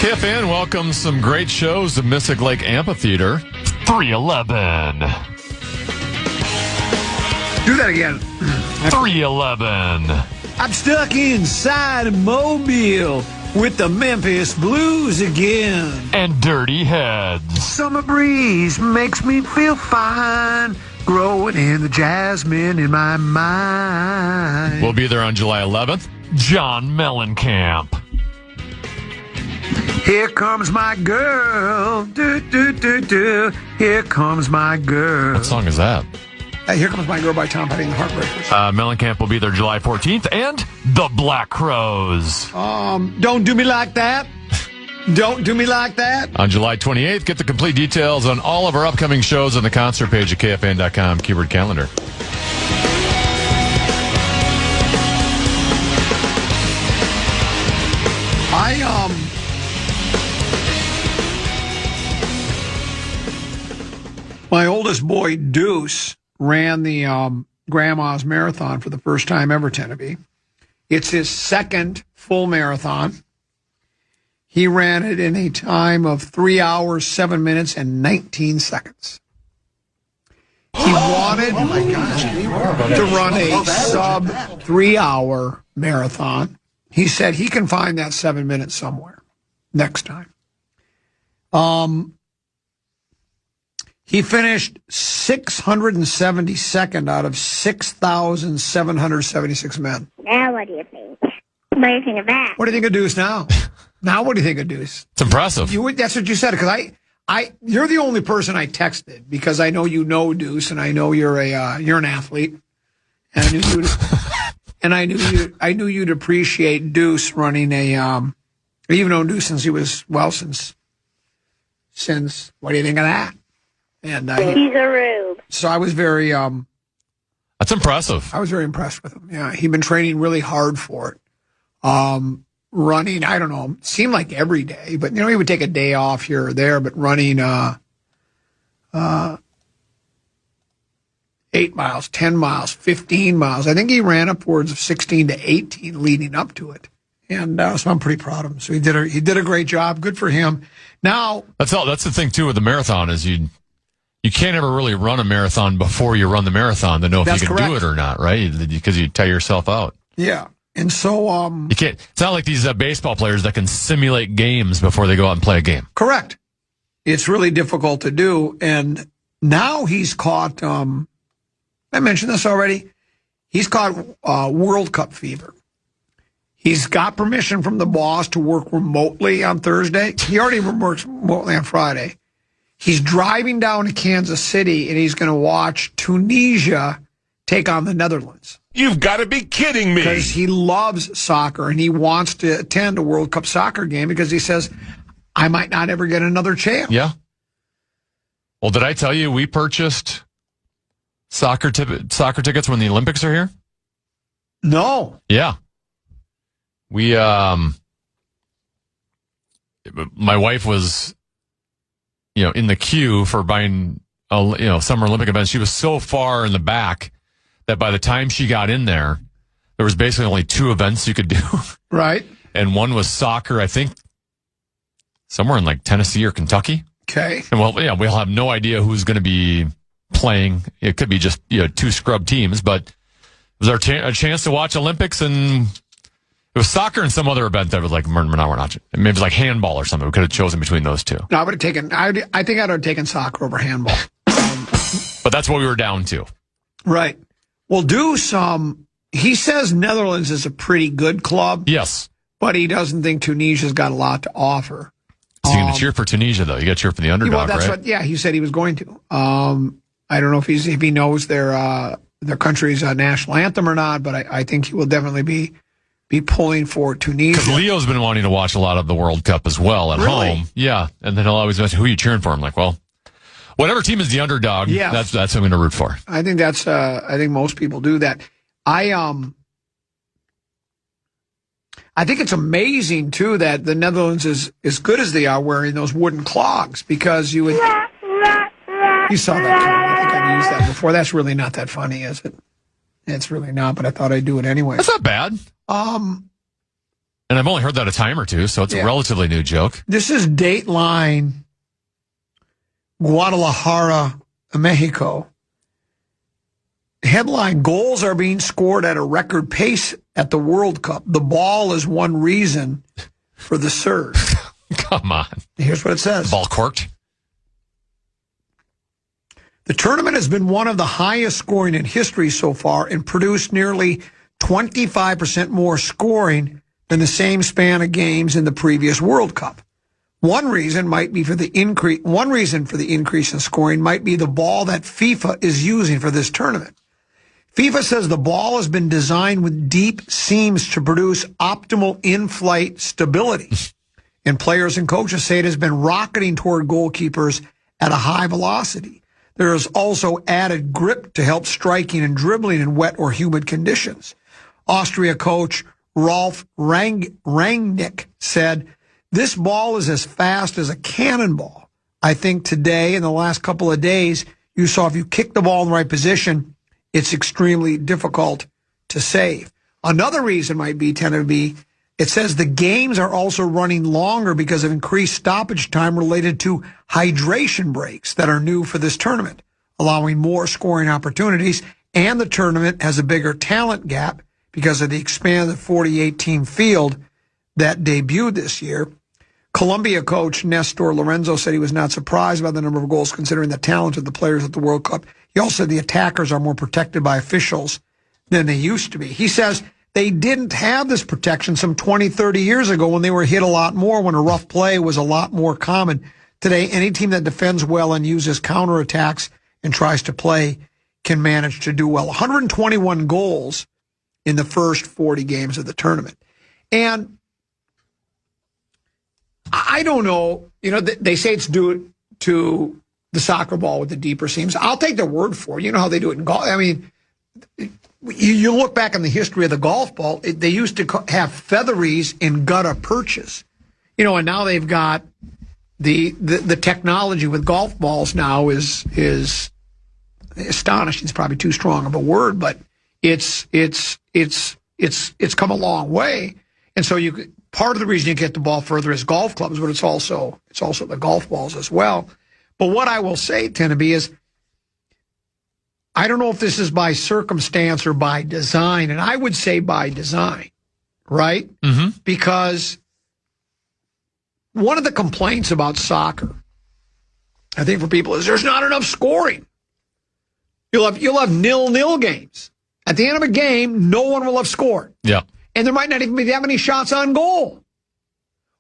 KFAN welcomes some great shows to Mystic Lake Amphitheater. 311. Do that again. 311. I'm stuck inside a mobile with the Memphis Blues again. And Dirty Heads. Summer breeze makes me feel fine, growing in the jasmine in my mind. We'll be there on July 11th. John Mellencamp. Here comes my girl. Do, do, do, do. Here comes my girl. What song is that? Here Comes My Girl by Tom Petty and the Heartbreakers. Mellencamp will be there July 14th. And the Black Crows. Don't do me like that. Don't do me like that. On July 28th, get the complete details on all of our upcoming shows on the concert page at KFAN.com, keyword calendar. My oldest boy, Deuce, ran the Grandma's Marathon for the first time ever, Tennessee. It's his second full marathon. He ran it in a time of 3 hours, 7 minutes, and 19 seconds. He wanted to run a sub 3 hour marathon. He said he can find that 7 minutes somewhere next time. He finished 672nd out of 6,776 men. Now what do you think? What do you think of that? What do you think of Deuce now? Now what do you think of Deuce? It's impressive. That's what you said, because you're the only person I texted, because I know you know Deuce, and I know you're an athlete, and I knew you'd appreciate Deuce running a you've known Deuce since he was since what do you think of that? And he's a rube. So I was very that's impressive. I was very impressed with him. Yeah, he'd been training really hard for it. Running, I don't know, seemed like every day, but he would take a day off here or there, but running 8 miles, 10 miles, 15 miles. I think he ran upwards of 16 to 18 leading up to it. And so I'm pretty proud of him. So he did a great job. Good for him. Now that's the thing too with the marathon is you can't ever really run a marathon before you run the marathon to know if you can do it or not, right? Because you tire yourself out. Yeah. And so you can't. It's not like these baseball players that can simulate games before they go out and play a game. Correct. It's really difficult to do. And now he's caught. I mentioned this already. He's caught World Cup fever. He's got permission from the boss to work remotely on Thursday. He already works remotely on Friday. He's driving down to Kansas City, and he's going to watch Tunisia take on the Netherlands. You've got to be kidding me. Because he loves soccer, and he wants to attend a World Cup soccer game because he says, I might not ever get another chance. Yeah. Well, did I tell you we purchased soccer tickets when the Olympics are here? No. Yeah. We, my wife was, in the queue for buying, Summer Olympic events. She was so far in the back that by the time she got in there was basically only 2 events you could do. Right. And one was soccer, I think, somewhere in like Tennessee or Kentucky. Okay. And we'll have no idea who's going to be playing. It could be just, 2 scrub teams, but it was our a chance to watch Olympics, and it was soccer and some other event that was like, we're not. Maybe it was like handball or something. We could have chosen between those 2. No, I would have taken, I think I'd have taken soccer over handball. But that's what we were down to. Right. Well, Deuce, he says Netherlands is a pretty good club. Yes. But he doesn't think Tunisia's got a lot to offer. So you're going to cheer for Tunisia, though. You got to cheer for the underdog, right? He said he was going to. I don't know if he knows their country's national anthem or not, but I think he will definitely be pulling for Tunisia. Because Leo's been wanting to watch a lot of the World Cup as well at home. Yeah, and then he'll always mention, who are you cheering for? I'm like, well, whatever team is the underdog, that's who I'm going to root for. I think I think most people do that. I think it's amazing, too, that the Netherlands is as good as they are wearing those wooden clogs, because you saw that coming. I think I've used that before. That's really not that funny, is it? It's really not, but I thought I'd do it anyway. That's not bad. And I've only heard that a time or two, so it's a relatively new joke. This is Dateline, Guadalajara, Mexico. Headline, goals are being scored at a record pace at the World Cup. The ball is one reason for the surge. Come on. Here's what it says. Ball corked. The tournament has been one of the highest scoring in history so far and produced nearly 25% more scoring than the same span of games in the previous World Cup. One reason for the increase in scoring might be the ball that FIFA is using for this tournament. FIFA says the ball has been designed with deep seams to produce optimal in-flight stability. And players and coaches say it has been rocketing toward goalkeepers at a high velocity. There is also added grip to help striking and dribbling in wet or humid conditions. Austria coach Rolf Rangnick said, "This ball is as fast as a cannonball. I think today, in the last couple of days, you saw if you kick the ball in the right position, it's extremely difficult to save." Another reason might be, it says the games are also running longer because of increased stoppage time related to hydration breaks that are new for this tournament, allowing more scoring opportunities. And the tournament has a bigger talent gap because of the expanded 48-team field that debuted this year. Colombia coach Nestor Lorenzo said he was not surprised by the number of goals considering the talent of the players at the World Cup. He also said the attackers are more protected by officials than they used to be. He says they didn't have this protection some 20, 30 years ago when they were hit a lot more, when a rough play was a lot more common. Today, any team that defends well and uses counterattacks and tries to play can manage to do well. 121 goals in the first 40 games of the tournament. And I don't know, they say it's due to the soccer ball with the deeper seams. I'll take their word for it. You know how they do it in golf. I mean, you look back in the history of the golf ball, they used to have featheries in gutta perches. And now they've got the technology with golf balls now is astonishing. It's probably too strong of a word, but it's come a long way. And so part of the reason you get the ball further is golf clubs, but it's also the golf balls as well. But what I will say, Teneby, is I don't know if this is by circumstance or by design, and I would say by design, right? Mm-hmm. Because one of the complaints about soccer, I think, for people is there's not enough scoring. You'll have 0-0 games. At the end of a game, no one will have scored. Yeah. And there might not even be that many shots on goal.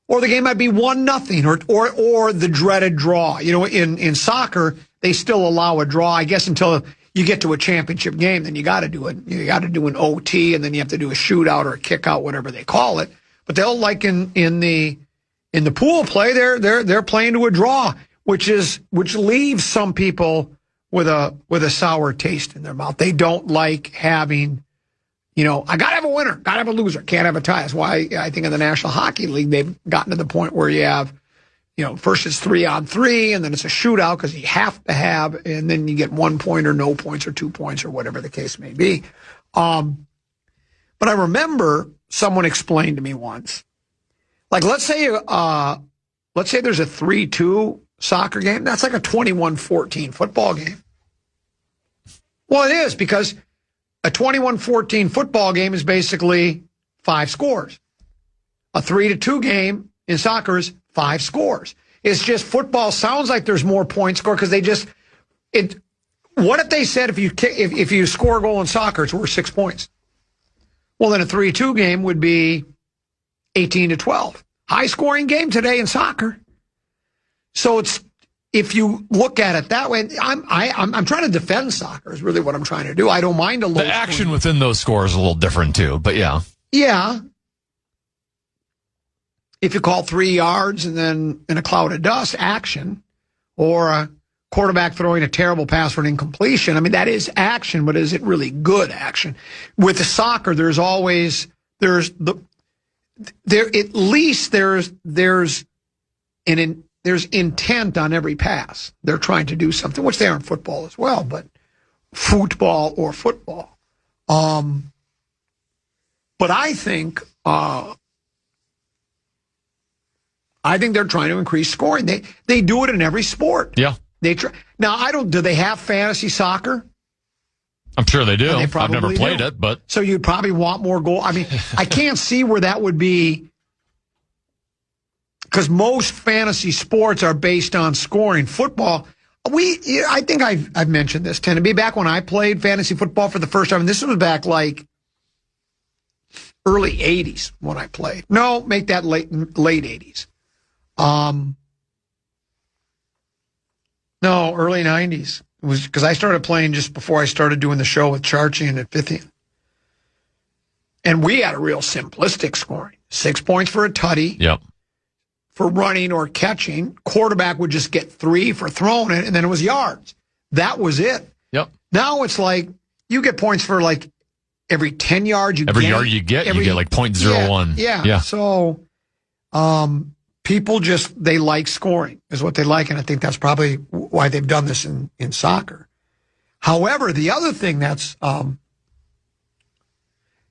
Or the game might be 1-0 or the dreaded draw. In soccer, they still allow a draw, I guess, until you get to a championship game. Then you got to do it. You got to do an OT, and then you have to do a shootout or a kick out, whatever they call it. But they'll, like in the pool play, they're playing to a draw, which leaves some people with a sour taste in their mouth. They don't like having, I got to have a winner, got to have a loser, can't have a tie. That's why I think in the National Hockey League, they've gotten to the point where you have, first it's 3-on-3, and then it's a shootout because you have to have, and then you get 1 point or no points or 2 points or whatever the case may be. But I remember someone explained to me once, like, let's say there's a 3-2 soccer game. That's like a 21-14 football game. Well, it is, because a 21-14 football game is basically 5 scores. A 3-2 game in soccer is 5 scores. It's just football sounds like there's more points scored because what if they said if you score a goal in soccer, it's worth 6 points? Well, then a 3-2 game would be 18-12. High scoring game today in soccer. So if you look at it that way, I'm trying to defend soccer is really what I'm trying to do. I don't mind a low. The action within those scores is a little different too, but yeah. Yeah. If you call 3 yards and then in a cloud of dust, action, or a quarterback throwing a terrible pass for an incompletion, I mean, that is action, but is it really good action? With the soccer, there's intent on every pass. They're trying to do something, which they are in football as well, but football or football. But I think I think they're trying to increase scoring. They do it in every sport. Yeah. They try. Now, do they have fantasy soccer? I'm sure they do. They I've never played it, but. So you'd probably want more goal. I mean, I can't see where that would be, because most fantasy sports are based on scoring. Football, I think I've mentioned this, tend to be back when I played fantasy football for the first time, and this was back like early 80s when I played. No, make that late 80s. No, early 90s. It was because I started playing just before I started doing the show with Charchi and at Fithian. And we had a real simplistic scoring. 6 points for a tutty. Yep. For running or catching. Quarterback would just get 3 for throwing it, and then it was yards. That was it. Yep. Now it's like you get points for like every 10 yards every yard you get like 0.01. Yeah. So people they like scoring is what they like, and I think that's probably why they've done this in soccer. However, the other thing that's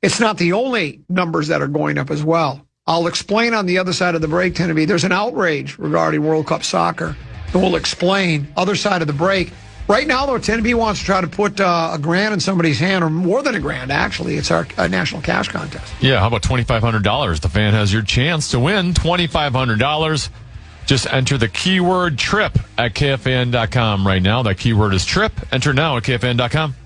it's not the only numbers that are going up as well. I'll explain on the other side of the break, Tennessee. There's an outrage regarding World Cup soccer, and we'll explain other side of the break. Right now, though, Tennessee wants to try to put $1,000 in somebody's hand, or more than $1,000, actually. It's our national cash contest. Yeah, how about $2,500? The fan has your chance to win $2,500. Just enter the keyword TRIP at KFAN.com right now. That keyword is TRIP. Enter now at KFAN.com.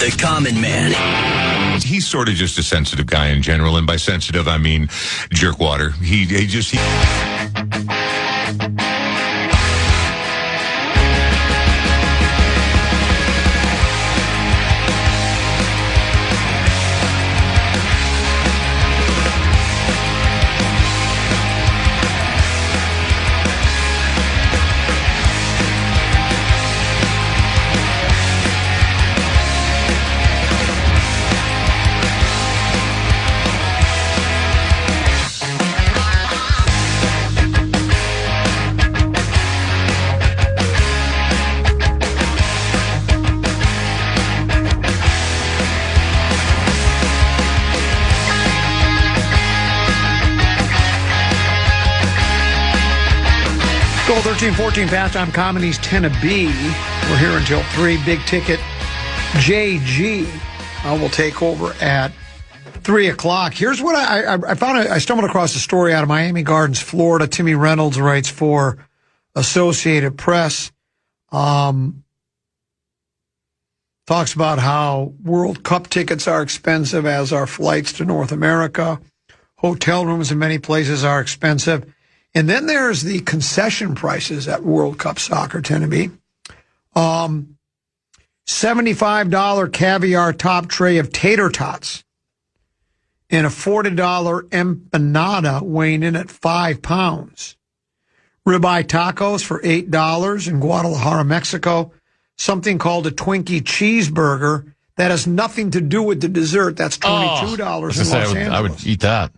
The Common Man. He's sort of just a sensitive guy in general, and by sensitive, I mean jerkwater. He Goal 13-14 pastime comedies 10 to B. We're here until 3. Big ticket JG will take over at 3 o'clock. Here's what I found. I stumbled across a story out of Miami Gardens, Florida. Timmy Reynolds writes for Associated Press. Talks about how World Cup tickets are expensive, as are flights to North America. Hotel rooms in many places are expensive. And then there's the concession prices at World Cup soccer tend to be. $75 caviar top tray of tater tots and a $40 empanada weighing in at 5 pounds. Ribeye tacos for $8 in Guadalajara, Mexico. Something called a Twinkie cheeseburger that has nothing to do with the dessert. That's $22 in Los Angeles. I would eat that.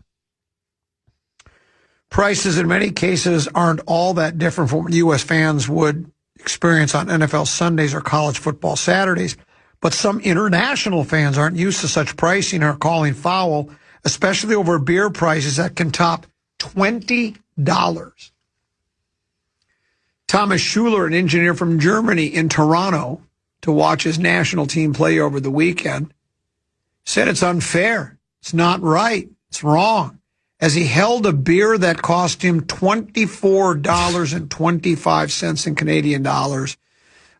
Prices in many cases aren't all that different from what U.S. fans would experience on NFL Sundays or college football Saturdays. But some international fans aren't used to such pricing or calling foul, especially over beer prices that can top $20. Thomas Schuler, an engineer from Germany in Toronto, to watch his national team play over the weekend, said it's unfair. It's not right. It's wrong. As he held a beer that cost him $24.25 in Canadian dollars,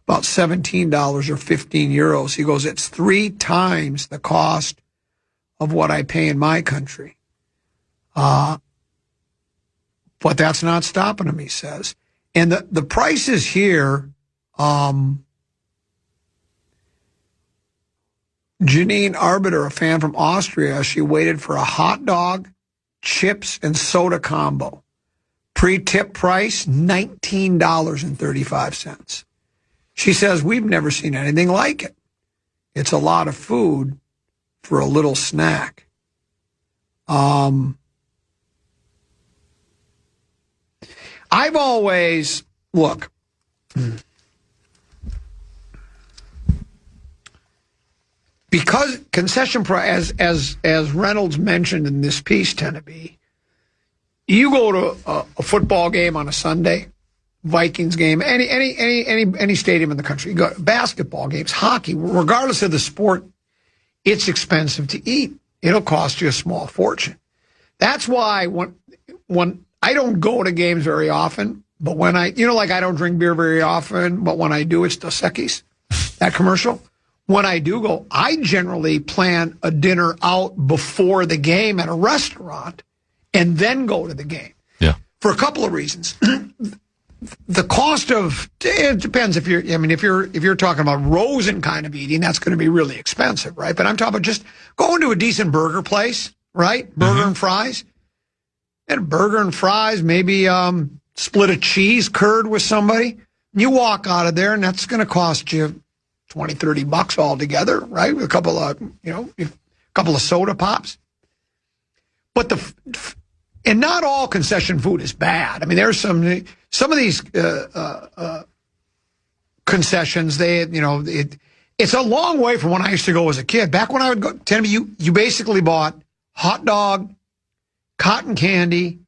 about $17 or 15 euros. He goes, it's 3 times the cost of what I pay in my country. But that's not stopping him, he says. And the prices here, Janine Arbiter, a fan from Austria, she waited for a hot dog, chips, and soda combo. Pre-tip price, $19.35. She says, we've never seen anything like it. It's a lot of food for a little snack. I've always, look, because concession price, as Reynolds mentioned in this piece, Teneby, you go to a football game on a Sunday, Vikings game, any stadium in the country, you go to basketball games, hockey, regardless of the sport, it's expensive to eat. It'll cost you a small fortune. That's why when I don't go to games very often, but when I don't drink beer very often, but when I do, it's Dos Equis, that commercial. When I do go, I generally plan a dinner out before the game at a restaurant and then go to the game. Yeah. For a couple of reasons. The cost of it depends if you're talking about Rosen kind of eating, that's going to be really expensive, right? But I'm talking about just going to a decent burger place, right? Burger and fries. And burger and fries, maybe split a cheese curd with somebody. You walk out of there and that's going to cost you $20, $30 altogether, right? With a couple of soda pops. But and not all concession food is bad. I mean, there's some of these concessions. It's a long way from when I used to go as a kid. Back when I would go, you basically bought hot dog, cotton candy,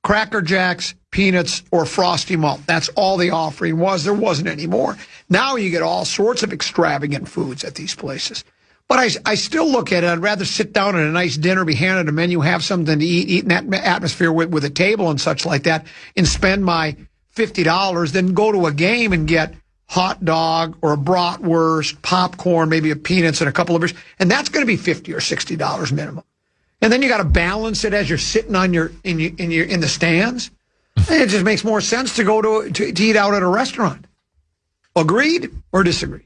Cracker Jacks, peanuts, or Frosty Malt. That's all the offering was. There wasn't any more. Now you get all sorts of extravagant foods at these places. But I still look at it. I'd rather sit down at a nice dinner, be handed a menu, have something to eat in that atmosphere with a table and such like that, and spend my $50 than go to a game and get hot dog or a bratwurst, popcorn, maybe a peanuts and a couple of beers. And that's going to be $50 or $60 minimum. And then you got to balance it as you're sitting on in the stands. And it just makes more sense to go to eat out at a restaurant. Agreed or disagree?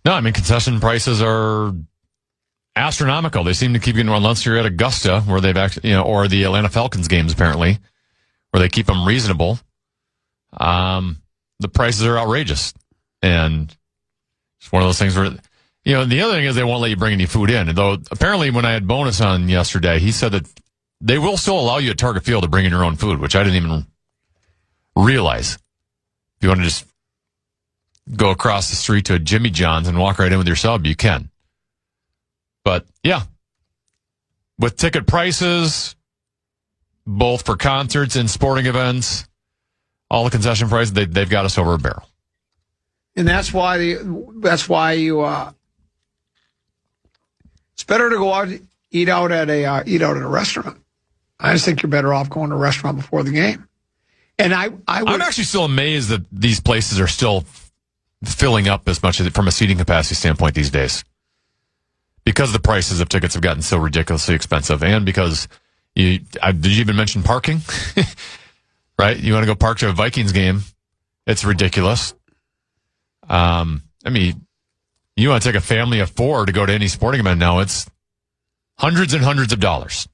No, I mean, concession prices are astronomical. They seem to keep getting, unless you're at Augusta, where they've actually, or the Atlanta Falcons games, apparently, where they keep them reasonable. The prices are outrageous. And it's one of those things where, the other thing is they won't let you bring any food in. And though apparently when I had Bonus on yesterday, he said that they will still allow you at Target Field to bring in your own food, which I didn't even realize. If you want to just go across the street to a Jimmy John's and walk right in with your sub, you can. But yeah, with ticket prices, both for concerts and sporting events, all the concession prices, they've got us over a barrel. And that's why you it's better to go out eat out at a restaurant. I just think you're better off going to a restaurant before the game. And I'm actually still amazed that these places are still filling up as much as from a seating capacity standpoint these days, because the prices of tickets have gotten so ridiculously expensive, and because did you even mention parking? Right? You want to go park to a Vikings game? It's ridiculous. I mean, you want to take a family of 4 to go to any sporting event now, it's hundreds and hundreds of dollars.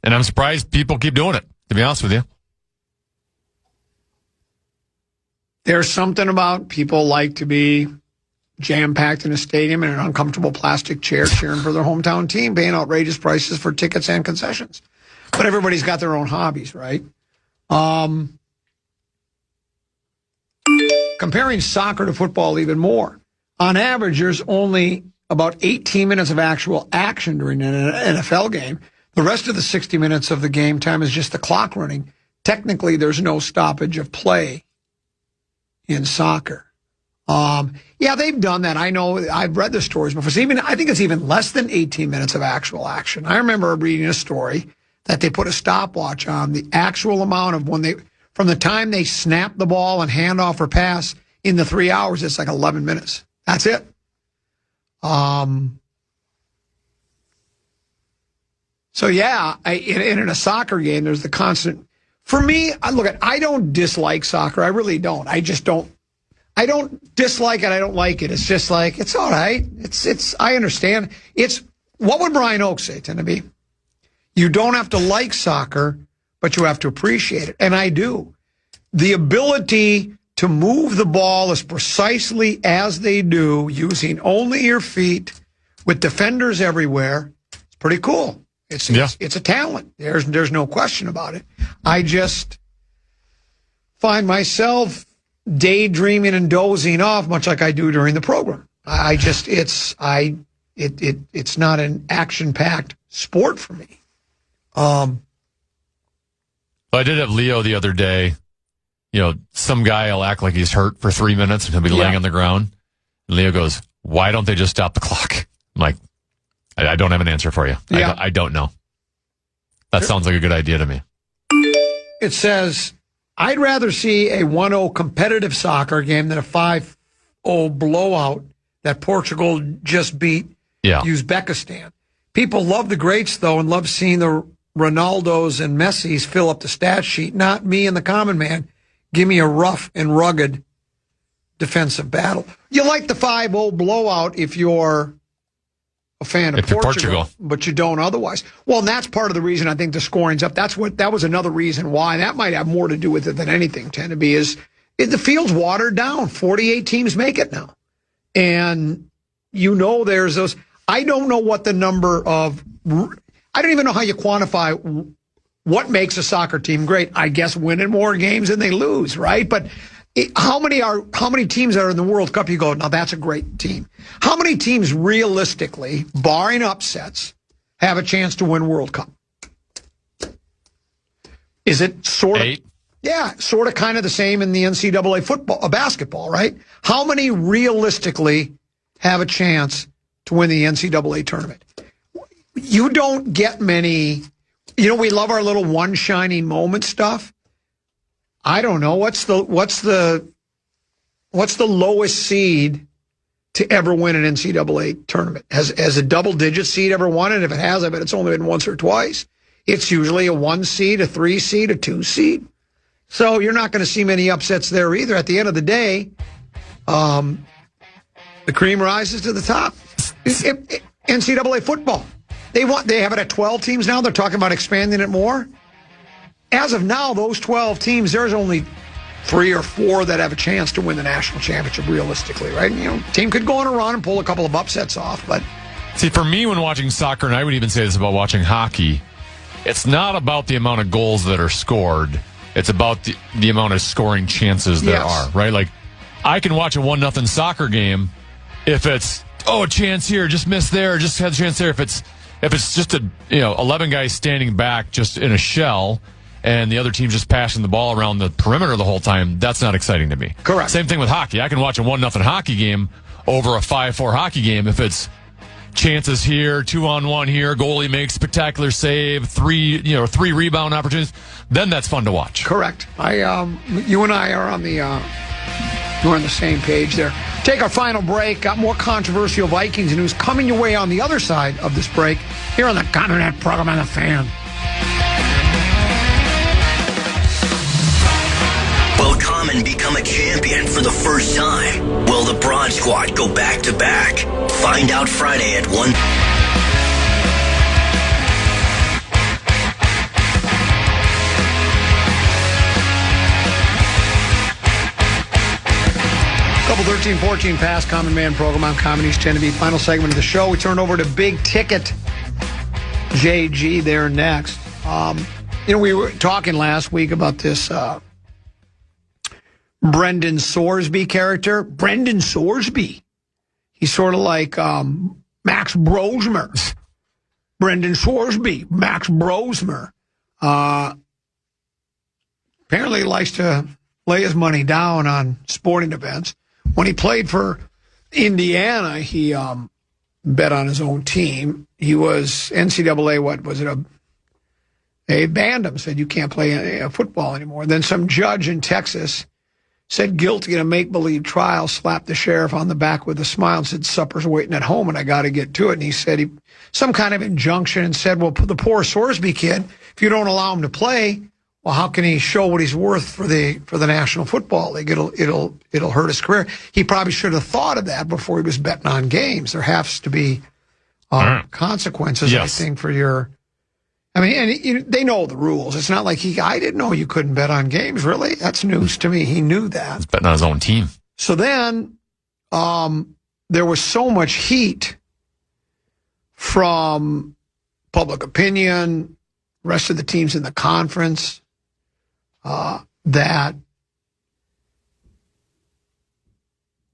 And I'm surprised people keep doing it, to be honest with you. There's something about people like to be jam-packed in a stadium in an uncomfortable plastic chair cheering for their hometown team, paying outrageous prices for tickets and concessions. But everybody's got their own hobbies, right? Comparing soccer to football even more. On average, there's only about 18 minutes of actual action during an NFL game. The rest of the 60 minutes of the game time is just the clock running. Technically, there's no stoppage of play in soccer. Yeah, they've done that. I know. I've read the stories before. I think it's even less than 18 minutes of actual action. I remember reading a story that they put a stopwatch on the actual amount of from the time they snap the ball and hand off or pass in the 3 hours, it's like 11 minutes. That's it. So yeah, in a soccer game, there's the constant. For me, I don't dislike soccer. I really don't. I just don't. I don't dislike it. I don't like it. It's just like, it's all right. I understand. What would Brian Oak say, Teneby? You don't have to like soccer, but you have to appreciate it. And I do. The ability to move the ball as precisely as they do, using only your feet, with defenders everywhere, it's pretty cool. It's a talent. There's no question about it. I just find myself daydreaming and dozing off, much like I do during the program. It's not an action-packed sport for me. I did have Leo the other day. Some guy will act like he's hurt for 3 minutes and he'll be laying on the ground. And Leo goes, "Why don't they just stop the clock?" I'm like, I don't have an answer for you. Yeah. I don't know. That sounds like a good idea to me. It says, I'd rather see a 1-0 competitive soccer game than a 5-0 blowout that Portugal just beat Uzbekistan. People love the greats, though, and love seeing the Ronaldos and Messis fill up the stat sheet. Not me and the common man. Give me a rough and rugged defensive battle. You like the 5-0 blowout if you're a fan of Portugal, but you don't otherwise. Well, and that's part of the reason I think the scoring's up. That was another reason why. That might have more to do with it than anything, tend to be, is the field's watered down. 48 teams make it now. And there's those. I don't know what the number of, I don't even know how you quantify what makes a soccer team great. I guess winning more games than they lose, right? But how many teams are in the World Cup you go, now that's a great team? How many teams realistically, barring upsets, have a chance to win World Cup? Is it sort of 8? Yeah, sort of kind of the same in the NCAA basketball, right? How many realistically have a chance to win the NCAA tournament? You don't get many. We love our little one shining moment stuff. I don't know. What's the lowest seed to ever win an NCAA tournament? Has a double-digit seed ever won it? If it has, I bet it's only been once or twice. It's usually a 1 seed, a 3 seed, a 2 seed. So you're not going to see many upsets there either. At the end of the day, the cream rises to the top. NCAA football. They have it at 12 teams now. They're talking about expanding it more. As of now, those 12 teams, there's only 3 or 4 that have a chance to win the national championship realistically, right? Team could go on a run and pull a couple of upsets off, but... See, for me, when watching soccer, and I would even say this about watching hockey, it's not about the amount of goals that are scored. It's about the amount of scoring chances there are, right? Like, I can watch a 1-0 soccer game if it's, a chance here, just missed there, just had a chance there. If it's just 11 guys standing back just in a shell, and the other team's just passing the ball around the perimeter the whole time, that's not exciting to me. Correct. Same thing with hockey. I can watch a 1-0 hockey game over a 5-4 hockey game if it's chances here, 2-on-1 here, goalie makes spectacular save, 3 rebound opportunities. Then that's fun to watch. Correct. You and I are on the same page there. Take our final break. Got more controversial Vikings news coming your way on the other side of this break here on the Continent program on the Fan. Will Common become a champion for the first time? Will the Broad Squad go back-to-back? Find out Friday at 1. Couple 13-14 past Common Man program on Comedies 10 to be. Final segment of the show. We turn over to Big Ticket JG there next. We were talking last week about this Brendan Sorsby character. Brendan Sorsby. He's sort of like Max Brosmer. Brendan Sorsby, Max Brosmer. Apparently likes to lay his money down on sporting events. When he played for Indiana, he bet on his own team. He was NCAA, they banned him, said you can't play football anymore. Then some judge in Texas said guilty in a make-believe trial, slapped the sheriff on the back with a smile and said, supper's waiting at home and I got to get to it. And he said some kind of injunction and said, well, the poor Sorsby kid, if you don't allow him to play, well, how can he show what he's worth for the National Football League? It'll hurt his career. He probably should have thought of that before he was betting on games. There has to be consequences, yes. I think, for your. I mean, and they know the rules. It's not like I didn't know you couldn't bet on games. Really, that's news to me. He knew that. He's betting on his own team. So then, there was so much heat from public opinion, rest of the teams in the conference. That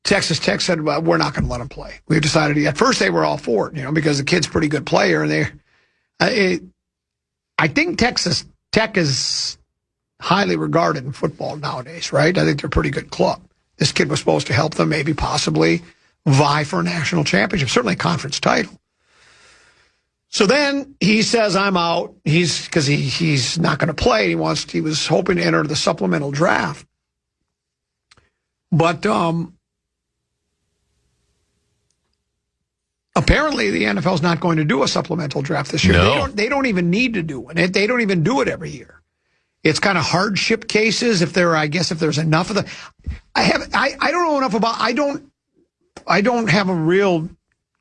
Texas Tech said, well, we're not going to let him play. We decided, at first they were all for it, because the kid's a pretty good player. And I think Texas Tech is highly regarded in football nowadays, right? I think they're a pretty good club. This kid was supposed to help them maybe possibly vie for a national championship, certainly a conference title. So then he says, I'm out. Because he's not going to play. He was hoping to enter the supplemental draft. But apparently the NFL is not going to do a supplemental draft this year. No. They don't even need to do it. They don't even do it every year. It's kind of hardship cases. If there's enough of the, I don't know enough about. I don't have a real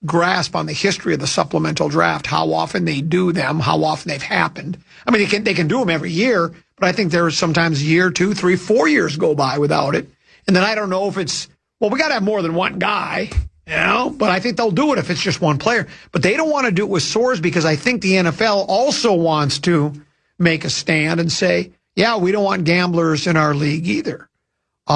grasp on the history of the supplemental draft. How often they do them. How often they've happened. I mean, they can do them every year, but I think there's sometimes a year, 2, 3, 4 years go by without it. And then I don't know if it's we got to have more than one guy. But I think they'll do it if it's just one player. But they don't want to do it with Sorsby because I think the NFL also wants to make a stand and say, yeah, we don't want gamblers in our league either. So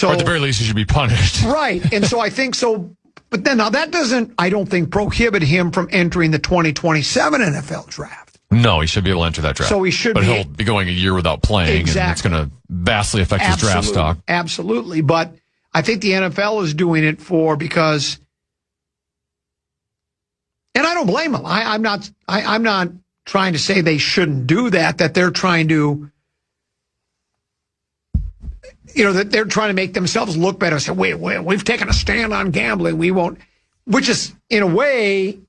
or at the very least, he should be punished. Right. And so I think so. But then now that doesn't, I don't think, prohibit him from entering the 2027 NFL draft. No, he should be able to enter that draft. So he should but he'll be going a year without playing. Exactly. And it's going to vastly affect his draft stock. Absolutely. But I think the NFL is doing it because, and I don't blame them. I'm not trying to say they shouldn't do that they're trying to, that they're trying to make themselves look better. Say, wait, we've taken a stand on gambling. We won't, which is in a way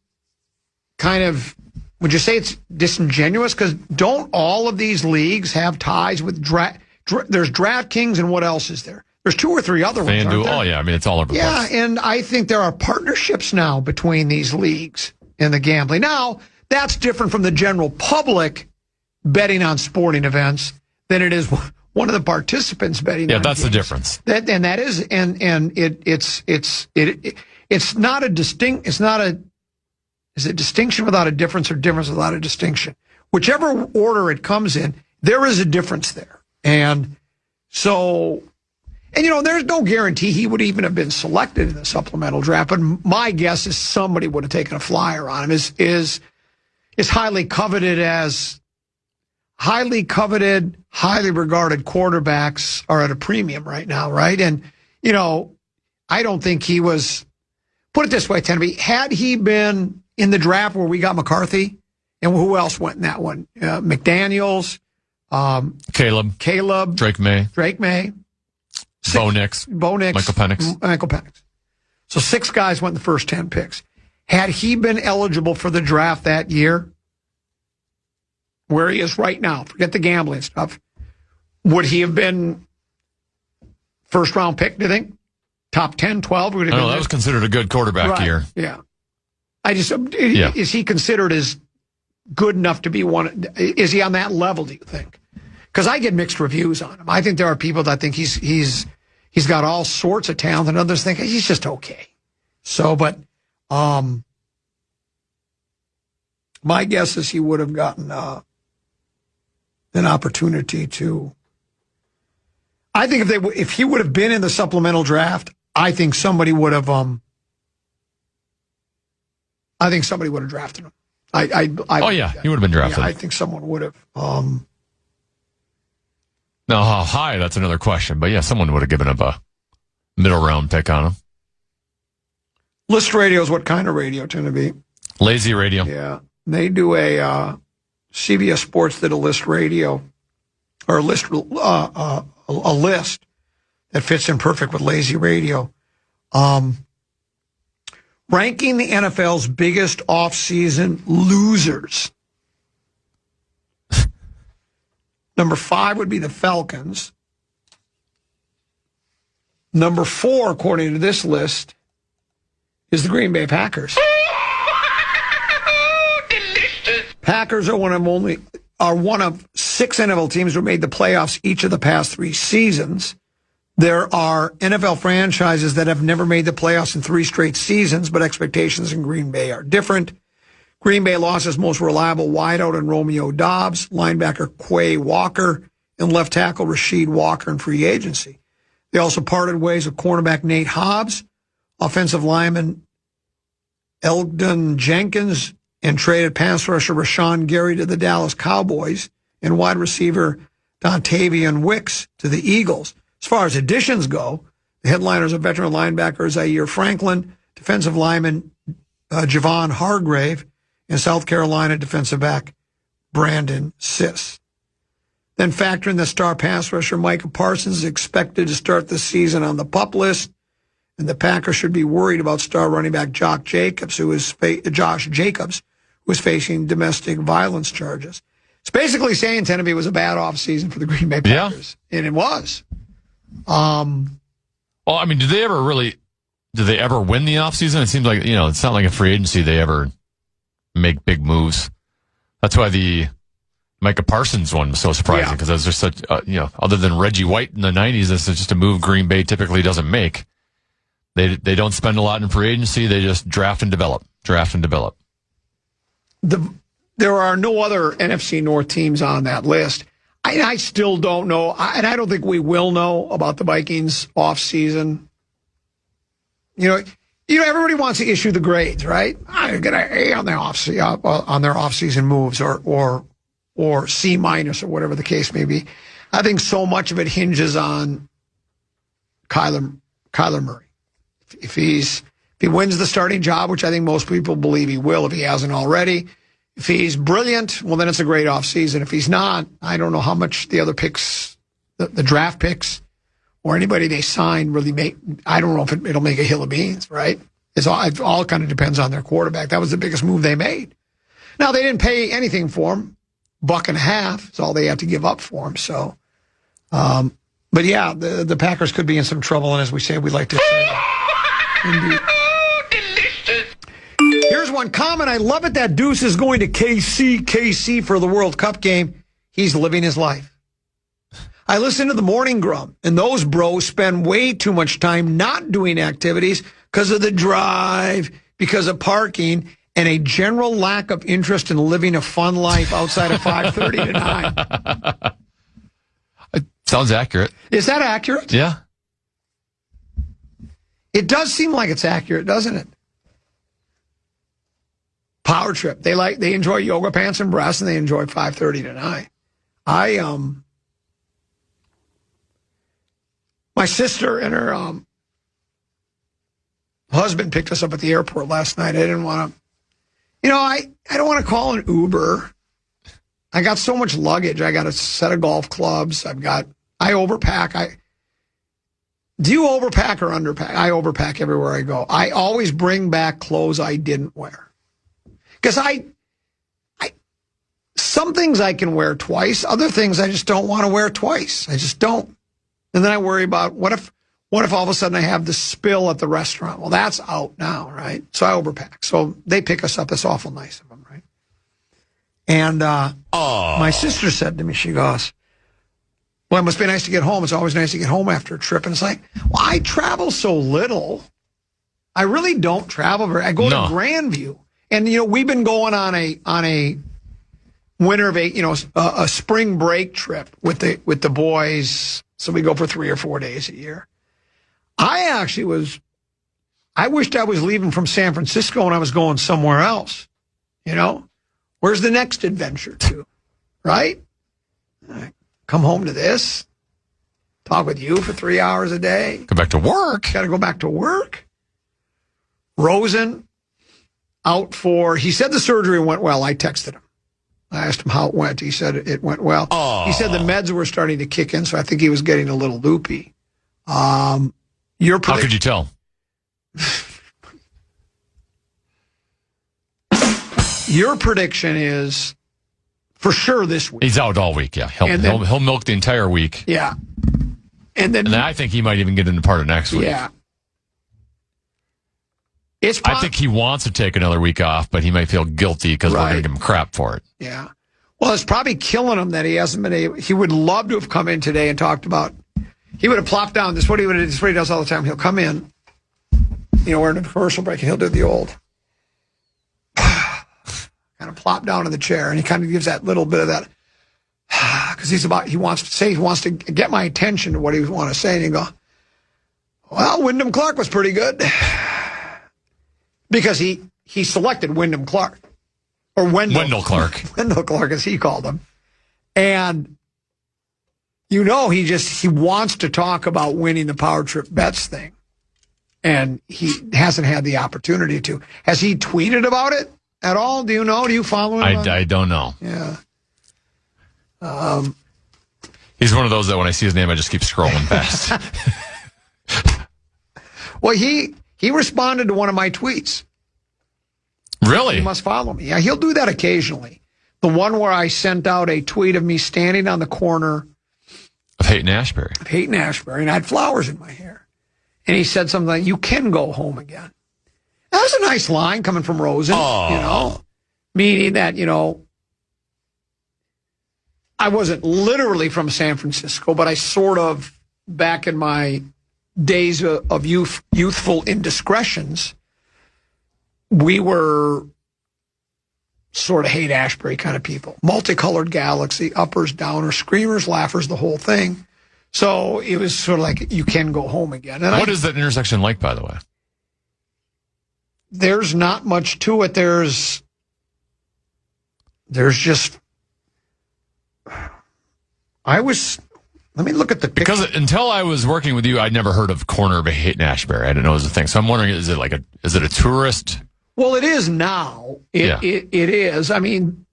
kind of, would you say it's disingenuous? Because don't all of these leagues have ties with there's DraftKings and what else is there? There's 2 or 3 other ones, aren't there? Oh, yeah. I mean, it's all over the place. Yeah, and I think there are partnerships now between these leagues and the gambling. Now, that's different from the general public betting on sporting events than it is one of the participants betting. Yeah, on that's games. the difference. It's not a is it distinction without a difference or difference without a distinction? Whichever order it comes in, there is a difference there. And so, there's no guarantee he would even have been selected in the supplemental draft, but my guess is somebody would have taken a flyer on him. Is highly coveted, highly regarded quarterbacks are at a premium right now, right? And, I don't think he was, put it this way, Tenby, had he been in the draft where we got McCarthy, and who else went in that one? McDaniels, Caleb, Drake May, Bo Nix, Michael Penix. So 6 guys went in the first 10 picks. Had he been eligible for the draft that year, where he is right now, forget the gambling stuff, would he have been first round pick, do you think? Top 10, 12? Would that was considered a good quarterback year. Yeah. Is he considered as good enough to be one? Is he on that level, do you think? Because I get mixed reviews on him. I think there are people that think he's got all sorts of talent, and others think he's just okay. So, but my guess is he would have gotten an opportunity to. I think if he would have been in the supplemental draft, I think somebody would have. I think somebody would have drafted him. He would have been drafted. Yeah, I think someone would have. Now, how high, that's another question. But, yeah, someone would have given up a middle-round pick on him. List radio is what kind of radio tend to be? Lazy radio. Yeah. They do a CBS Sports did a list radio, or a list that fits in perfect with lazy radio. Ranking the NFL's biggest off-season losers. Number 5 would be the Falcons. Number 4, according to this list, is the Green Bay Packers. Packers are one of 6 NFL teams who made the playoffs each of the past 3 seasons. There are NFL franchises that have never made the playoffs in 3 straight seasons, but expectations in Green Bay are different. Green Bay lost its most reliable wideout in Romeo Doubs, linebacker Quay Walker, and left tackle Rasheed Walker in free agency. They also parted ways with cornerback Nate Hobbs, offensive lineman Eldon Jenkins, and traded pass rusher Rashawn Gary to the Dallas Cowboys and wide receiver Dontavian Wicks to the Eagles. As far as additions go, the headliners are veteran linebacker Zaire Franklin, defensive lineman Javon Hargrave, and South Carolina defensive back Brandon Siss. Then factor in the star pass rusher Micah Parsons is expected to start the season on the PUP list, and the Packers should be worried about star running back Josh Jacobs, who is facing domestic violence charges. It's basically saying Tennessee was a bad offseason for the Green Bay Packers, and it was. Well, I mean, did they ever win the offseason? It seems like, it's not like a free agency they ever make big moves. That's why the Micah Parsons one was so surprising, because those are such, other than Reggie White in the 90s, this is just a move Green Bay typically doesn't make. They don't spend a lot in free agency. They just draft and develop. There are no other NFC North teams on that list. I still don't know, and I don't think we will know about the Vikings offseason. Everybody wants to issue the grades, right? I get an A on their offseason moves, or C minus, or whatever the case may be. I think so much of it hinges on Kyler Murray. If he wins the starting job, which I think most people believe he will if he hasn't already. If he's brilliant, well, then it's a great offseason. If he's not, I don't know how much the other picks, the draft picks, or anybody they sign really make. I don't know if it'll make a hill of beans, right? It all kind of depends on their quarterback. That was the biggest move they made. Now, they didn't pay anything for him. $1.50 is all they have to give up for him. So, but yeah, the Packers could be in some trouble. And as we say, we like to say, indeed. Here's one comment. I love it that Deuce is going to KC for the World Cup game. He's living his life. I listen to the Morning Grump, and those bros spend way too much time not doing activities because of the drive, because of parking, and a general lack of interest in living a fun life outside of 5:30 to 9. It sounds accurate. Is that accurate? Yeah. It does seem like it's accurate, doesn't it? Power trip. They enjoy yoga pants and breasts, and they enjoy 5:30 to 9. My sister and her husband picked us up at the airport last night. I didn't want to, I don't want to call an Uber. I got so much luggage. I got a set of golf clubs. I overpack. Do you overpack or underpack? I overpack everywhere I go. I always bring back clothes I didn't wear. Because some things I can wear twice. Other things I just don't want to wear twice. I just don't. And then I worry about what if all of a sudden I have this spill at the restaurant? Well, that's out now, right? So I overpack. So they pick us up. It's awful nice of them, right? And my sister said to me, she goes, well, it must be nice to get home. It's always nice to get home after a trip. And it's like, well, I travel so little. I really don't travel very. I go to Grandview. And, we've been going on a winter a spring break trip with the boys. So we go for 3 or 4 days a year. I wished I was leaving from San Francisco and I was going somewhere else. Where's the next adventure to? Right? I come home to this, talk with you for 3 hours a day. Go back to work. Got to go back to work. Rosen he said the surgery went well. I texted him. I asked him how it went. He said it went well. He said the meds were starting to kick in, so I think he was getting a little loopy. How could you tell? Your prediction is for sure this week. He's out all week, yeah. He'll milk the entire week. Yeah. And then I think he might even get into part of next week. Yeah. I think he wants to take another week off, but he might feel guilty because we're going to give him crap for it. Yeah. Well, it's probably killing him that he hasn't been able. He would love to have come in today and talked about. He would have plopped down. This is what he does all the time. He'll come in, we're in a commercial break, and he'll do the old kind of plop down in the chair, and he kind of gives that little bit of that because he wants to get my attention to what he wants to say, and he go, Well, Wyndham Clark was pretty good because he selected Wyndham Clark, or Wendell Clark. Wendell Clark, as he called him. And, he wants to talk about winning the Power Trip Bets thing. And he hasn't had the opportunity to. Has he tweeted about it at all? Do you know? Do you follow him? I don't know. Yeah. He's one of those that when I see his name, I just keep scrolling past. Well, he responded to one of my tweets. Really? You must follow me. Yeah, he'll do that occasionally. The one where I sent out a tweet of me standing on the corner of Haight and Ashbury. And I had flowers in my hair. And he said something like, "You can go home again." That was a nice line coming from Rosen, meaning that, I wasn't literally from San Francisco, but I sort of, back in my days of youthful indiscretions, we were sort of Haight Ashbury kind of people. Multicolored galaxy, uppers, downers, screamers, laughers, the whole thing. So it was sort of like, you can go home again. And what is that intersection like, by the way? There's not much to it. There's just... let me look at the picture. Because until I was working with you, I'd never heard of corner of Haight and Ashbury. I didn't know it was a thing. So I'm wondering, is it a tourist? Well, it is now. It is. I mean,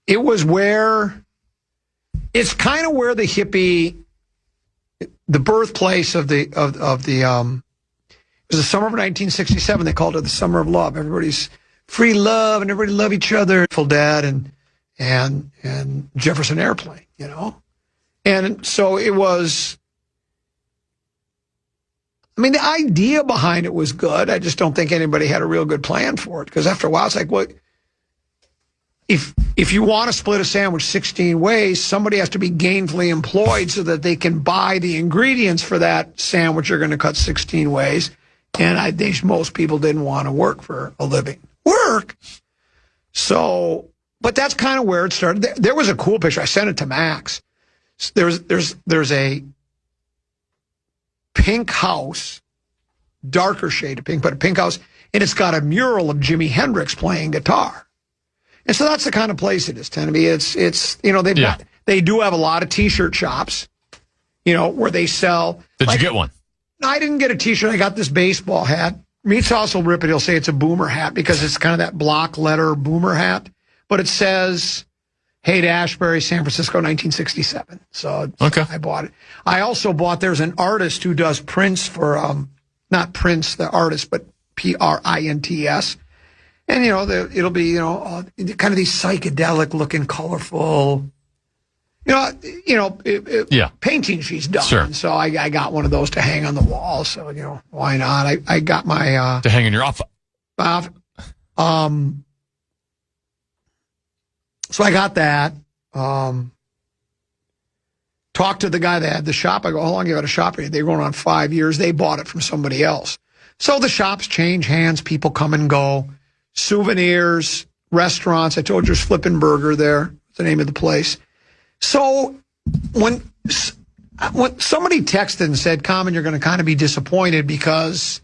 it was it's kind of where the hippie, the birthplace of the, it was the summer of 1967. They called it the summer of love. Everybody's free love and everybody love each other. Full Dad and Jefferson Airplane, And so it was, the idea behind it was good. I just don't think anybody had a real good plan for it. Because after a while, it's like, well, if you want to split a sandwich 16 ways, somebody has to be gainfully employed so that they can buy the ingredients for that sandwich you're going to cut 16 ways. And I think most people didn't want to work for a living. Work? So, but that's kind of where it started. There was a cool picture. I sent it to Max. There's a pink house, darker shade of pink, but a pink house, and it's got a mural of Jimi Hendrix playing guitar. And so that's the kind of place it is, Tenby. They do have a lot of T-shirt shops, where they sell. Did you get one? I didn't get a T-shirt. I got this baseball hat. Meats House will rip it. He'll say it's a boomer hat because it's kind of that block letter boomer hat. But it says Haight Ashbury, San Francisco, 1967. So okay. I bought it. I also bought, there's an artist who does prints for, not Prince, the artist, but Prints. And, it'll be, kind of these psychedelic looking, colorful, painting she's done. Sure. So I got one of those to hang on the wall. So, why not? I got my, to hang in your office. So I got that. Talked to the guy that had the shop. I go, how long you had a shop? They were going on 5 years. They bought it from somebody else. So the shops change hands. People come and go. Souvenirs, restaurants. I told you there's Flippin' Burger there. The name of the place. So when somebody texted and said, Common, you're going to kind of be disappointed because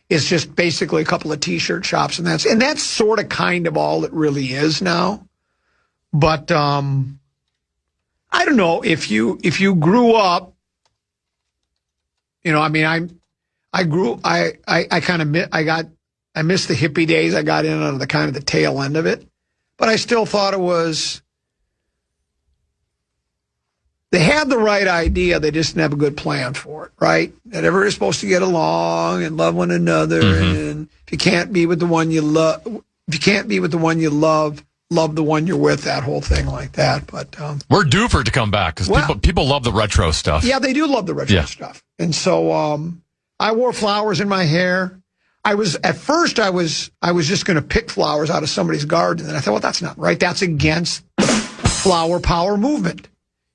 it's just basically a couple of T-shirt shops, and that's sort of kind of all it really is now. But I don't know if you grew up, I missed the hippie days. I got in on the kind of the tail end of it, but I still thought it was, they had the right idea. They just didn't have a good plan for it, right? That everybody's supposed to get along and love one another. Mm-hmm. And if you can't be with the one you love, love the one you're with, that whole thing like that. But we're due for it to come back because people love the retro stuff. Yeah, they do love the retro stuff. And so I wore flowers in my hair. At first I was just going to pick flowers out of somebody's garden. And I thought, well, that's not right. That's against the flower power movement.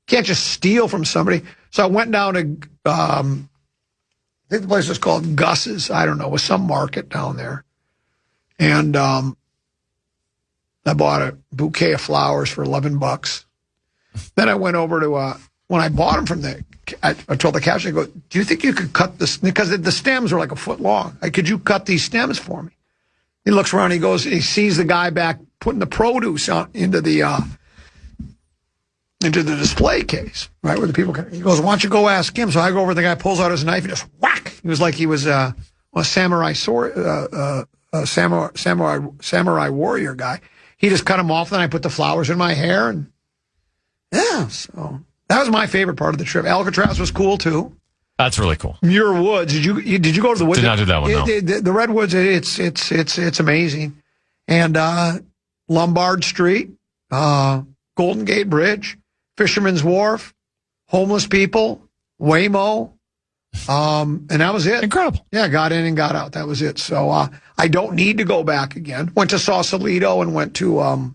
Can't just steal from somebody. So I went down to, I think the place was called Gus's. I don't know. It was some market down there. And I bought a bouquet of flowers for $11. Then I went over to when I bought them I told the cashier, I go, do you think you could cut this? Because the stems are like a foot long. Could you cut these stems for me? He looks around, he sees the guy back putting the produce into the display case, right, where the people can. He goes, why don't you go ask him? So I go over, the guy pulls out his knife and just whack. He was like he was a samurai warrior guy. He just cut him off, then I put the flowers in my hair, and yeah, so that was my favorite part of the trip. Alcatraz was cool too. That's really cool. Muir Woods. Did you go to the woods? Did not do that one. No. The Redwoods. It's amazing. And Lombard Street, Golden Gate Bridge, Fisherman's Wharf, homeless people, Waymo, and that was it. Incredible. Yeah, got in and got out. That was it. So I don't need to go back again. Went to Sausalito and went to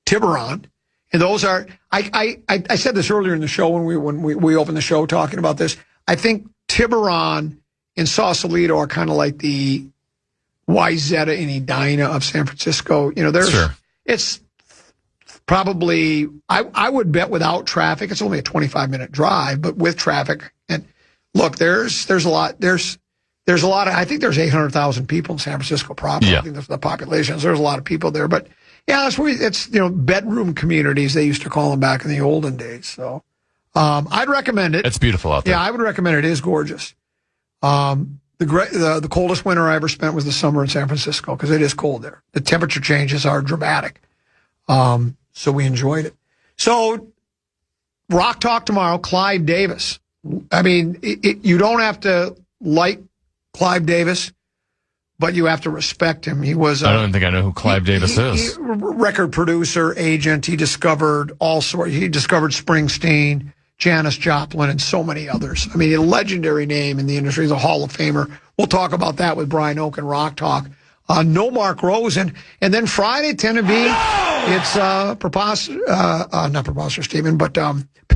Tiburon. And those are, I said this earlier in the show when we opened the show talking about this. I think Tiburon and Sausalito are kind of like the Wayzata and Edina of San Francisco. You know, it's probably, I would bet without traffic, it's only a 25-minute drive, but with traffic. And look, there's a lot of, I think there's 800,000 people in San Francisco proper. Yeah. I think that's the population. So there's a lot of people there, but yeah, that's where it's, bedroom communities, they used to call them back in the olden days. So, I'd recommend it. It's beautiful out there. Yeah, I would recommend it. It is gorgeous. The coldest winter I ever spent was the summer in San Francisco because it is cold there. The temperature changes are dramatic. So we enjoyed it. So Rock Talk tomorrow, Clive Davis. I mean, you don't have to like Clive Davis, but you have to respect him. He was. I don't think I know who Clive Davis is. Record producer, agent. He discovered all sorts. He discovered Springsteen, Janis Joplin, and so many others. I mean, a legendary name in the industry. He's a Hall of Famer. We'll talk about that with Brian Oak and Rock Talk. No Mark Rosen. And then Friday, 10 to be, it's not preposterous statement, but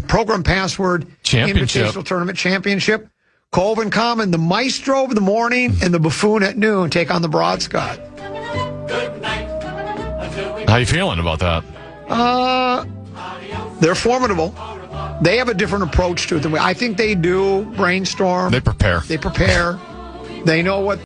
program password championship. Invitational Tournament Championship. Colvin Common, the maestro of the morning and the buffoon at noon, take on the Broad Scott. Good night. How you feeling about that? They're formidable. They have a different approach to it than we. I think they do brainstorm. They prepare. They know what